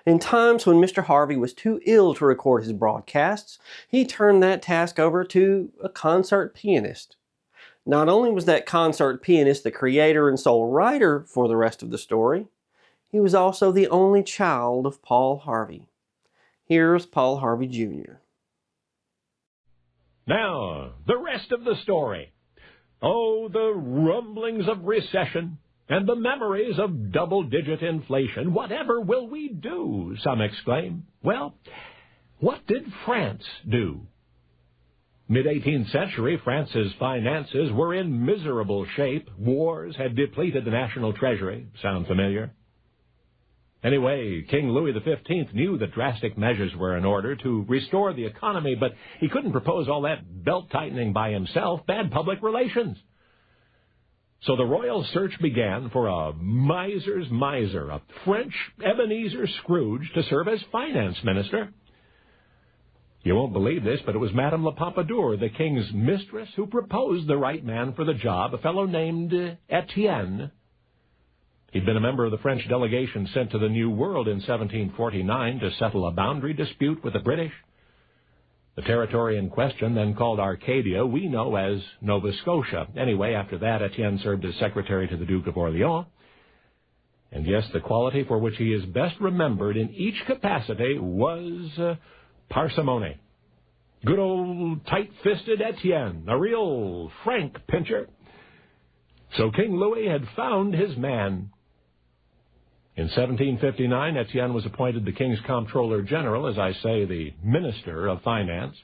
In times when Mr. Harvey was too ill to record his broadcasts, he turned that task over to a concert pianist. Not only was that concert pianist the creator and sole writer for the rest of the story, he was also the only child of Paul Harvey. Here's Paul Harvey Jr. Now, the rest of the story. Oh, the rumblings of recession and the memories of double-digit inflation. Whatever will we do, some exclaim. Well, what did France do? Mid-18th century, France's finances were in miserable shape. Wars had depleted the national treasury. Sound familiar? Anyway, King Louis XV knew that drastic measures were in order to restore the economy, but he couldn't propose all that belt-tightening by himself. Bad public relations. So the royal search began for a miser's miser, a French Ebenezer Scrooge, to serve as finance minister. You won't believe this, but it was Madame La Pompadour, the king's mistress, who proposed the right man for the job, a fellow named Etienne. He'd been a member of the French delegation sent to the New World in 1749 to settle a boundary dispute with the British. The territory in question, then called Arcadia, we know as Nova Scotia. Anyway, after that, Etienne served as secretary to the Duke of Orleans. And yes, the quality for which he is best remembered in each capacity was parsimony. Good old tight-fisted Etienne, a real frank pincher. So King Louis had found his man. In 1759, Etienne was appointed the king's comptroller general, as I say, the minister of finance.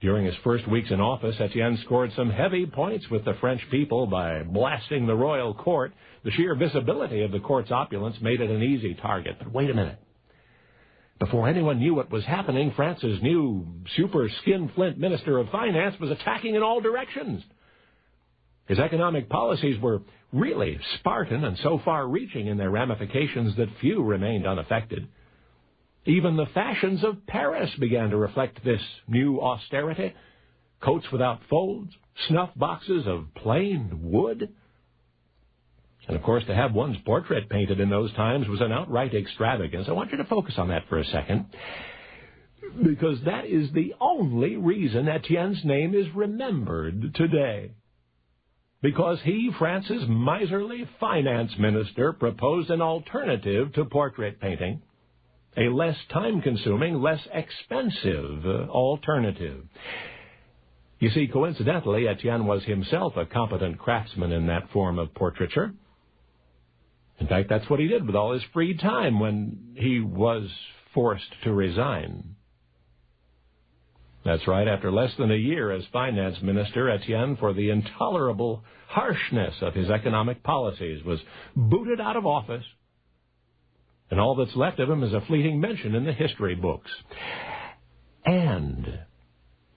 During his first weeks in office, Etienne scored some heavy points with the French people by blasting the royal court. The sheer visibility of the court's opulence made it an easy target. But wait a minute. Before anyone knew what was happening, France's new super skinflint minister of finance was attacking in all directions. His economic policies were really Spartan and so far-reaching in their ramifications that few remained unaffected. Even the fashions of Paris began to reflect this new austerity. Coats without folds, snuff boxes of plain wood. And, of course, to have one's portrait painted in those times was an outright extravagance. I want you to focus on that for a second, because that is the only reason Etienne's name is remembered today. Because he, France's miserly finance minister, proposed an alternative to portrait painting, a less time-consuming, less expensive alternative. You see, coincidentally, Etienne was himself a competent craftsman in that form of portraiture. In fact, that's what he did with all his free time when he was forced to resign. That's right, after less than a year as finance minister, Etienne, for the intolerable harshness of his economic policies, was booted out of office. And all that's left of him is a fleeting mention in the history books. And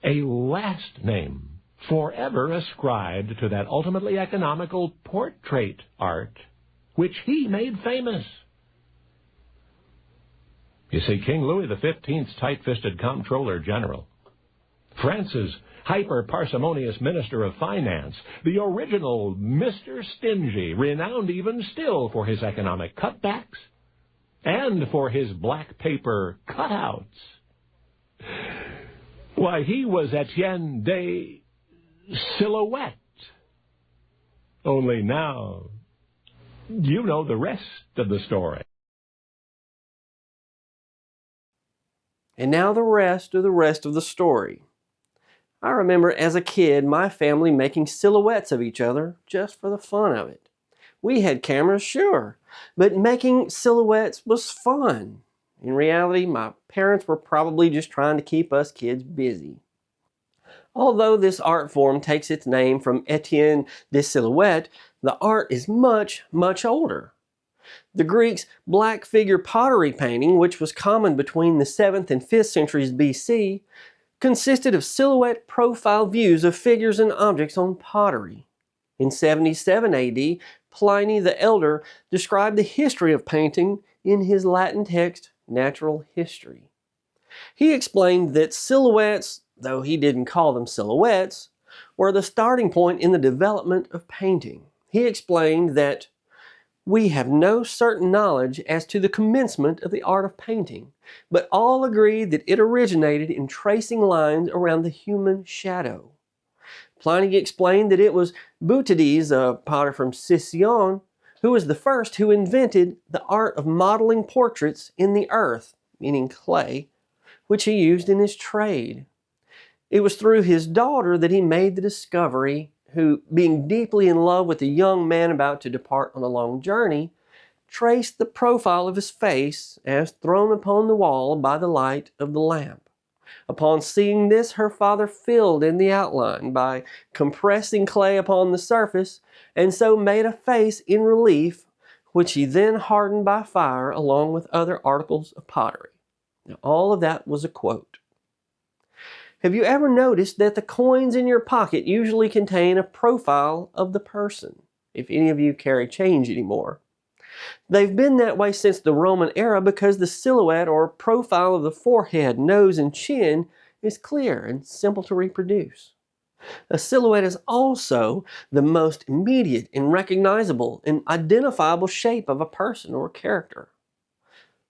a last name forever ascribed to that ultimately economical portrait art, which he made famous. You see, King Louis XV's tight-fisted comptroller general, France's hyper-parsimonious minister of finance, the original Mr. Stingy, renowned even still for his economic cutbacks and for his black paper cutouts. Why, he was Etienne de Silhouette. Only now, you know the rest of the story. And now the rest of the story. I remember as a kid my family making silhouettes of each other just for the fun of it. We had cameras, sure, but making silhouettes was fun. In reality, my parents were probably just trying to keep us kids busy. Although this art form takes its name from Etienne de Silhouette, the art is much, much older. The Greeks' black figure pottery painting, which was common between the 7th and 5th centuries BC, consisted of silhouette profile views of figures and objects on pottery. In 77 AD, Pliny the Elder described the history of painting in his Latin text, Natural History. He explained that silhouettes, though he didn't call them silhouettes, were the starting point in the development of painting. He explained that We have no certain knowledge as to the commencement of the art of painting, but all agree that it originated in tracing lines around the human shadow. Pliny explained that it was Butides, a potter from Sicyon, who was the first who invented the art of modeling portraits in the earth, meaning clay, which he used in his trade. It was through his daughter that he made the discovery, who, being deeply in love with a young man about to depart on a long journey, traced the profile of his face as thrown upon the wall by the light of the lamp. Upon seeing this, her father filled in the outline by compressing clay upon the surface, and so made a face in relief, which he then hardened by fire along with other articles of pottery. Now, all of that was a quote. Have you ever noticed that the coins in your pocket usually contain a profile of the person, if any of you carry change anymore? They've been that way since the Roman era because the silhouette or profile of the forehead, nose, and chin is clear and simple to reproduce. A silhouette is also the most immediate and recognizable and identifiable shape of a person or character.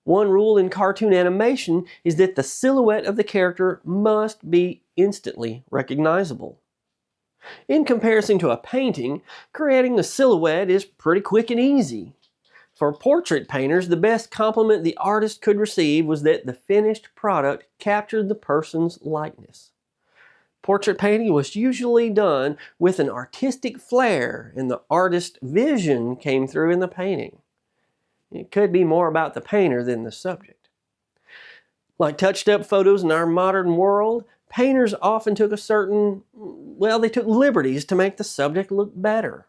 One rule in cartoon animation is that the silhouette of the character must be instantly recognizable. In comparison to a painting, creating a silhouette is pretty quick and easy. For portrait painters, the best compliment the artist could receive was that the finished product captured the person's likeness. Portrait painting was usually done with an artistic flair, and the artist's vision came through in the painting. It could be more about the painter than the subject. Like touched-up photos in our modern world, painters often took they took liberties to make the subject look better.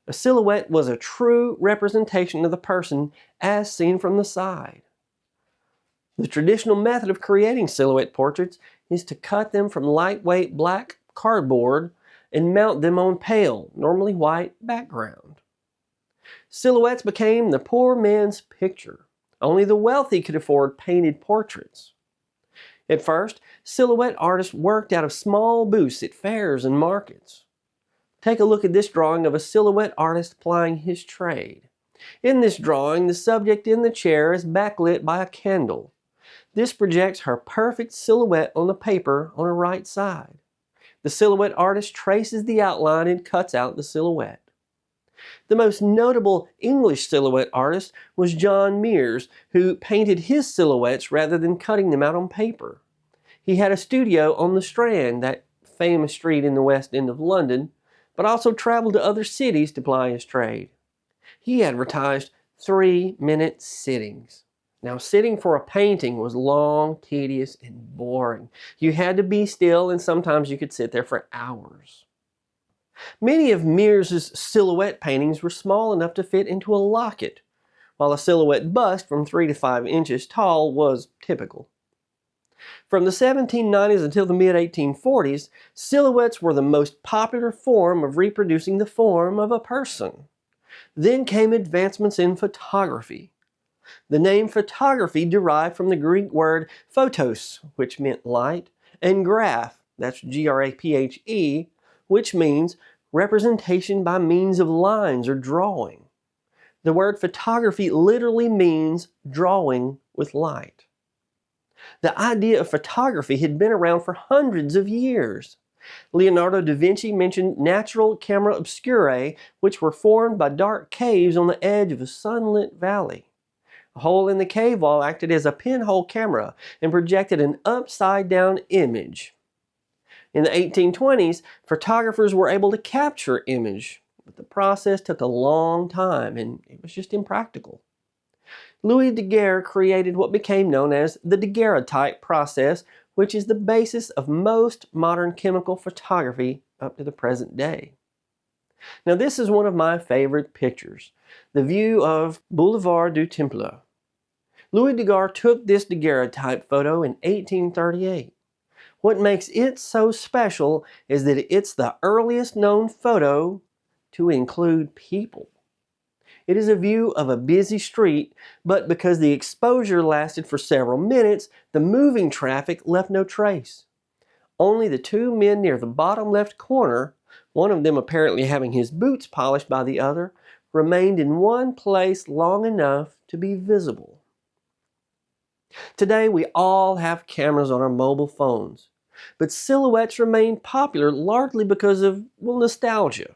A silhouette was a true representation of the person as seen from the side. The traditional method of creating silhouette portraits is to cut them from lightweight black cardboard and mount them on pale, normally white background. Silhouettes became the poor man's picture. Only the wealthy could afford painted portraits. At first, silhouette artists worked out of small booths at fairs and markets. Take a look at this drawing of a silhouette artist plying his trade. In this drawing, the subject in the chair is backlit by a candle. This projects her perfect silhouette on the paper on her right side. The silhouette artist traces the outline and cuts out the silhouette. The most notable English silhouette artist was John Mears, who painted his silhouettes rather than cutting them out on paper. He had a studio on the Strand, that famous street in the West End of London, but also traveled to other cities to ply his trade. He advertised 3-minute sittings. Now, sitting for a painting was long, tedious, and boring. You had to be still, and sometimes you could sit there for hours. Many of Mears's silhouette paintings were small enough to fit into a locket, while a silhouette bust from 3 to 5 inches tall was typical. From the 1790s until the mid-1840s, silhouettes were the most popular form of reproducing the form of a person. Then came advancements in photography. The name photography derived from the Greek word photos, which meant light, and graph, that's G-R-A-P-H-E, which means representation by means of lines or drawing. The word photography literally means drawing with light. The idea of photography had been around for hundreds of years. Leonardo da Vinci mentioned natural camera obscurae, which were formed by dark caves on the edge of a sunlit valley. A hole in the cave wall acted as a pinhole camera and projected an upside-down image. In the 1820s, photographers were able to capture image, but the process took a long time and it was just impractical. Louis Daguerre created what became known as the daguerreotype process, which is the basis of most modern chemical photography up to the present day. Now, this is one of my favorite pictures, the view of Boulevard du Temple. Louis Daguerre took this daguerreotype photo in 1838. What makes it so special is that it's the earliest known photo to include people. It is a view of a busy street, but because the exposure lasted for several minutes, the moving traffic left no trace. Only the 2 men near the bottom left corner, one of them apparently having his boots polished by the other, remained in one place long enough to be visible. Today, we all have cameras on our mobile phones, but silhouettes remain popular largely because of, well, nostalgia.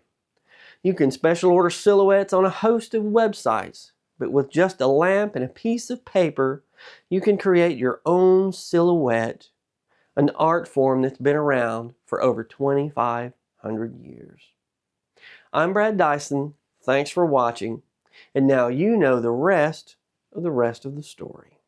You can special order silhouettes on a host of websites, but with just a lamp and a piece of paper, you can create your own silhouette, an art form that's been around for over 2,500 years. I'm Brad Dison. Thanks for watching. And now you know the rest of the story.